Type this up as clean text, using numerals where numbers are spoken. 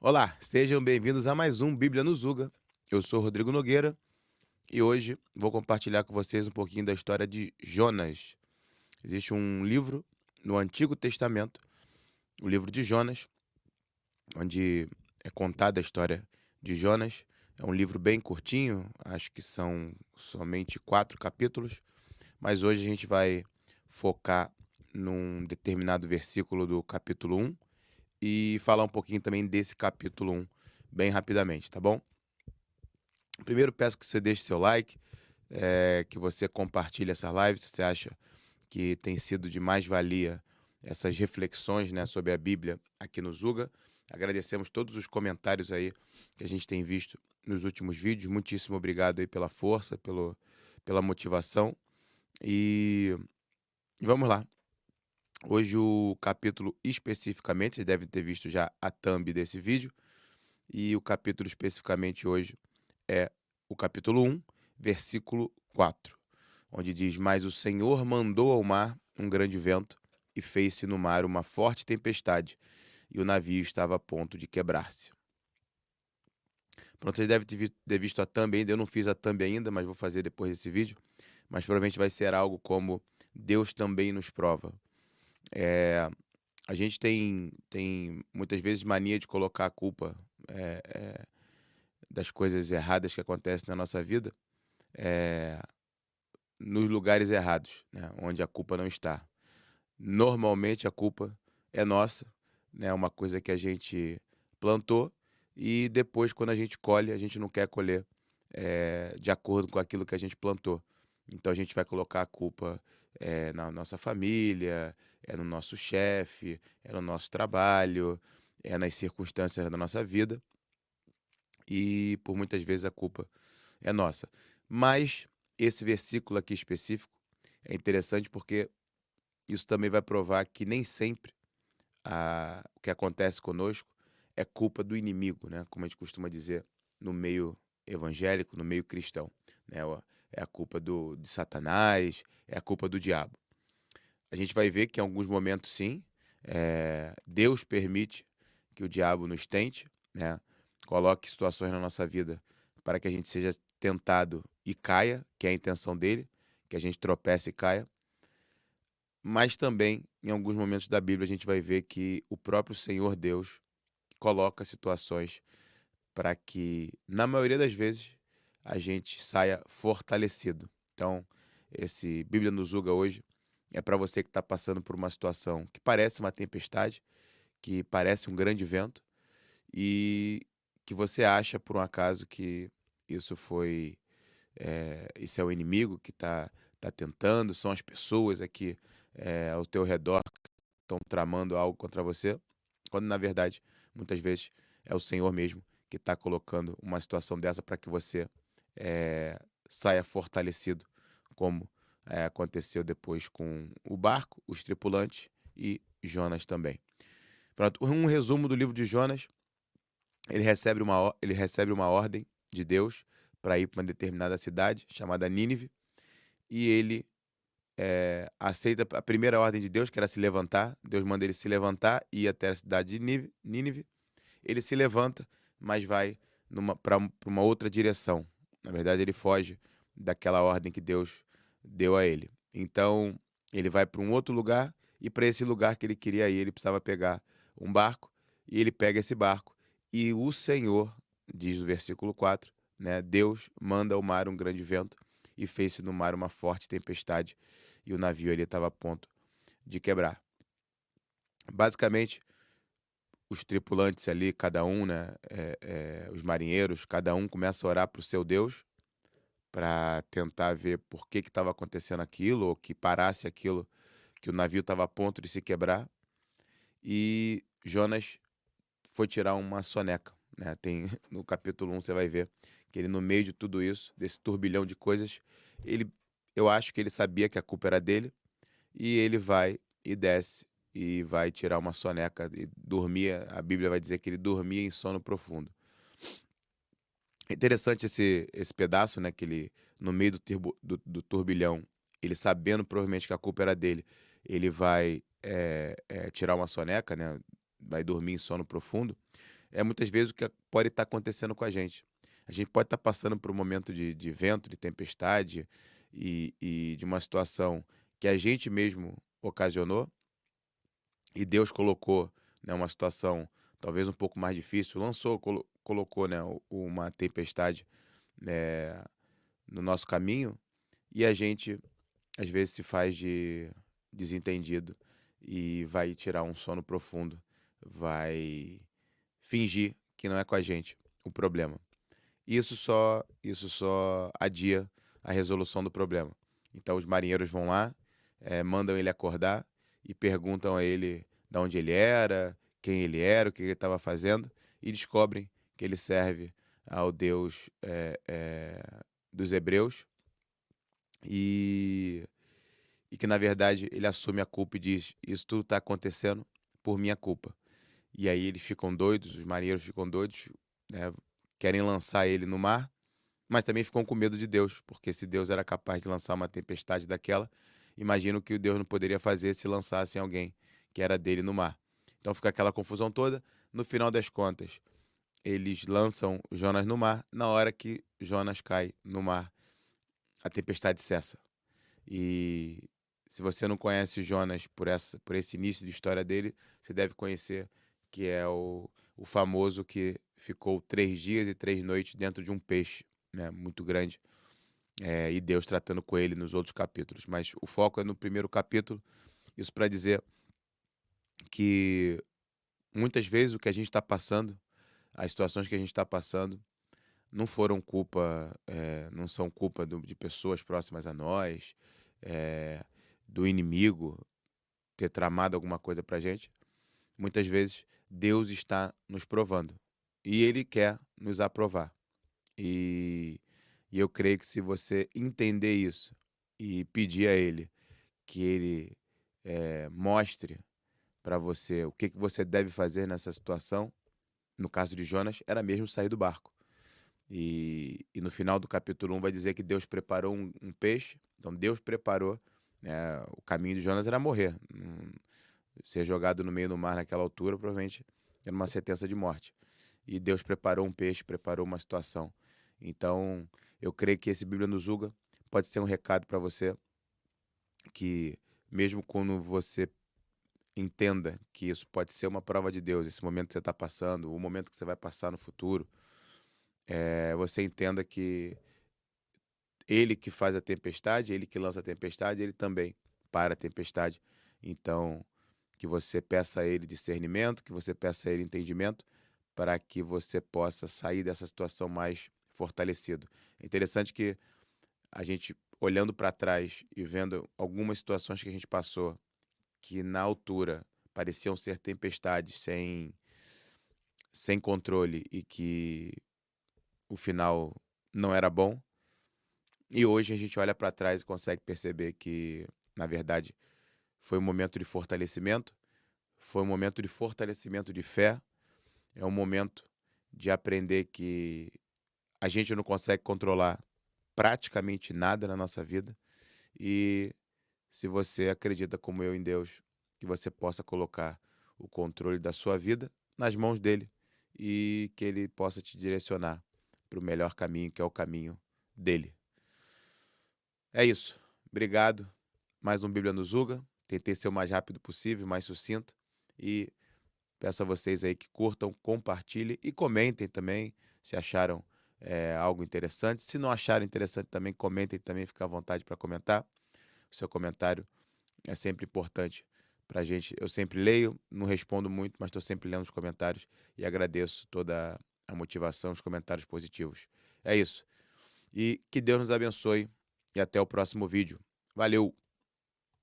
Olá, sejam bem-vindos a mais um Bíblia no Zuga. Eu sou Rodrigo Nogueira e hoje vou compartilhar com vocês um pouquinho da história de Jonas. Existe um livro no Antigo Testamento, o livro de Jonas, onde é contada a história de Jonas. É um livro bem curtinho, acho que são somente 4 capítulos, mas hoje a gente vai focar num determinado versículo do capítulo 1 e falar um pouquinho também desse capítulo 1 bem rapidamente, tá bom? Primeiro, peço que você deixe seu like, que você compartilhe essa live se você acha que tem sido de mais valia essas reflexões, né, sobre a Bíblia aqui no Zuga. Agradecemos todos os comentários aí que a gente tem visto nos últimos vídeos. Muitíssimo obrigado aí pela força, pela motivação. E vamos lá. Hoje o capítulo especificamente, vocês devem ter visto já a thumb desse vídeo, e o capítulo especificamente hoje é o capítulo 1, versículo 4, onde diz: Mas o Senhor mandou ao mar um grande vento, e fez-se no mar uma forte tempestade, e o navio estava a ponto de quebrar-se. Pronto, vocês devem ter visto a thumb ainda, eu não fiz a thumb ainda, mas vou fazer depois desse vídeo, mas provavelmente vai ser algo como Deus também nos prova. É, a gente tem muitas vezes mania de colocar a culpa é, é, das coisas erradas que acontecem na nossa vida, eh, nos lugares errados, né, onde a culpa não está. Normalmente a culpa é nossa, né, uma coisa que a gente plantou e depois, quando a gente colhe, a gente não quer colher de acordo com aquilo que a gente plantou. Então a gente vai colocar a culpa na nossa família, é no nosso chefe, é no nosso trabalho, é nas circunstâncias da nossa vida e por muitas vezes a culpa é nossa. Mas esse versículo aqui específico é interessante porque isso também vai provar que nem sempre o que acontece conosco é culpa do inimigo, né? Como a gente costuma dizer no meio evangélico, no meio cristão, né? É a culpa de Satanás, é a culpa do diabo. A gente vai ver que em alguns momentos, sim, Deus permite que o diabo nos tente, né? Coloque situações na nossa vida para que a gente seja tentado e caia, que é a intenção dele, que a gente tropece e caia. Mas também, em alguns momentos da Bíblia, a gente vai ver que o próprio Senhor Deus coloca situações para que, na maioria das vezes, a gente saia fortalecido. Então, esse Bíblia nos Uga hoje é para você que está passando por uma situação que parece uma tempestade, que parece um grande vento e que você acha por um acaso que isso foi, isso é o inimigo que tá tentando, são as pessoas aqui ao teu redor que estão tramando algo contra você, quando na verdade, muitas vezes, é o Senhor mesmo que está colocando uma situação dessa para que você saia fortalecido, como aconteceu depois com o barco, os tripulantes e Jonas também. Pronto, um resumo do livro de Jonas: ele recebe uma ordem de Deus para ir para uma determinada cidade chamada Nínive, e ele aceita a primeira ordem de Deus, que era se levantar. Deus manda ele se levantar e ir até a cidade de Nínive. Ele se levanta, mas vai para uma outra direção. Na verdade, ele foge daquela ordem que Deus deu a ele. Então, ele vai para um outro lugar, e para esse lugar que ele queria ir, ele precisava pegar um barco, e ele pega esse barco. E o Senhor, diz o versículo 4, né, Deus manda ao mar um grande vento, e fez-se no mar uma forte tempestade, e o navio ele estava a ponto de quebrar. Basicamente, os tripulantes ali, cada um, né, os marinheiros, cada um começa a orar para o seu Deus, para tentar ver por que estava acontecendo aquilo, ou que parasse aquilo, que o navio estava a ponto de se quebrar. E Jonas foi tirar uma soneca, né? Tem no capítulo 1 você vai ver que ele, no meio de tudo isso, desse turbilhão de coisas, ele eu acho que ele sabia que a culpa era dele, e ele vai e desce e vai tirar uma soneca e dormia. A Bíblia vai dizer que ele dormia em sono profundo. É interessante esse pedaço, né, que ele, no meio do turbilhão, ele sabendo provavelmente que a culpa era dele, ele vai tirar uma soneca, né, vai dormir em sono profundo. é muitas vezes o que pode estar acontecendo com a gente. A gente pode estar passando por um momento de vento, de tempestade e de uma situação que a gente mesmo ocasionou e Deus colocou, né, uma situação talvez um pouco mais difícil, colocou, né, uma tempestade, né, no nosso caminho e a gente às vezes se faz de desentendido e vai tirar um sono profundo, vai fingir que não é com a gente o problema. Isso só adia a resolução do problema. Então os marinheiros vão lá, mandam ele acordar e perguntam a ele de onde ele era, quem ele era, o que ele estava fazendo, e descobrem que ele serve ao Deus dos hebreus e, e que, na verdade, ele assume a culpa e diz: Isso tudo está acontecendo por minha culpa. E aí eles ficam doidos, os marinheiros ficam doidos, né, querem lançar ele no mar, mas também ficam com medo de Deus, porque se Deus era capaz de lançar uma tempestade daquela, imagino que o Deus não poderia fazer se lançasse alguém que era dele no mar. Então fica aquela confusão toda. No final das contas, eles lançam Jonas no mar. Na hora que Jonas cai no mar, a tempestade cessa. E se você não conhece Jonas por esse início de história dele, você deve conhecer que é o famoso que ficou 3 dias e 3 noites dentro de um peixe, né, muito grande, e Deus tratando com ele nos outros capítulos. Mas o foco é no primeiro capítulo, isso para dizer que muitas vezes o que a gente está passando, as situações que a gente está passando, não são culpa de pessoas próximas a nós, eh, do inimigo ter tramado alguma coisa pra gente. Muitas vezes Deus está nos provando e Ele quer nos aprovar. E, e eu creio que se você entender isso e pedir a Ele que Ele mostre para você o que, que você deve fazer nessa situação, no caso de Jonas, era mesmo sair do barco. E no final do capítulo 1 vai dizer que Deus preparou um peixe. Então Deus preparou, né, o caminho de Jonas era morrer. Ser jogado no meio do mar naquela altura provavelmente era uma sentença de morte. E Deus preparou um peixe, preparou uma situação. Então eu creio que esse Bíblia nos julga pode ser um recado para você que mesmo quando você entenda que isso pode ser uma prova de Deus, esse momento que você está passando, o momento que você vai passar no futuro, você entenda que Ele que faz a tempestade, Ele que lança a tempestade, Ele também para a tempestade. Então, que você peça a Ele discernimento, que você peça a Ele entendimento, para que você possa sair dessa situação mais fortalecido. É interessante que a gente, olhando para trás e vendo algumas situações que a gente passou, que na altura pareciam ser tempestades sem controle e que o final não era bom. E hoje a gente olha para trás e consegue perceber que, na verdade, foi um momento de fortalecimento, foi um momento de fortalecimento de fé, é um momento de aprender que a gente não consegue controlar praticamente nada na nossa vida e se você acredita como eu em Deus, que você possa colocar o controle da sua vida nas mãos dele e que ele possa te direcionar para o melhor caminho, que é o caminho dele. É isso. Obrigado. Mais um Bíblia nos Uga. Tentei ser o mais rápido possível, mais sucinto. E peço a vocês aí que curtam, compartilhem e comentem também se acharam algo interessante. Se não acharam interessante também, comentem também, fica à vontade para comentar. O seu comentário é sempre importante para a gente. Eu sempre leio, não respondo muito, mas estou sempre lendo os comentários e agradeço toda a motivação, os comentários positivos. É isso. E que Deus nos abençoe e até o próximo vídeo. Valeu!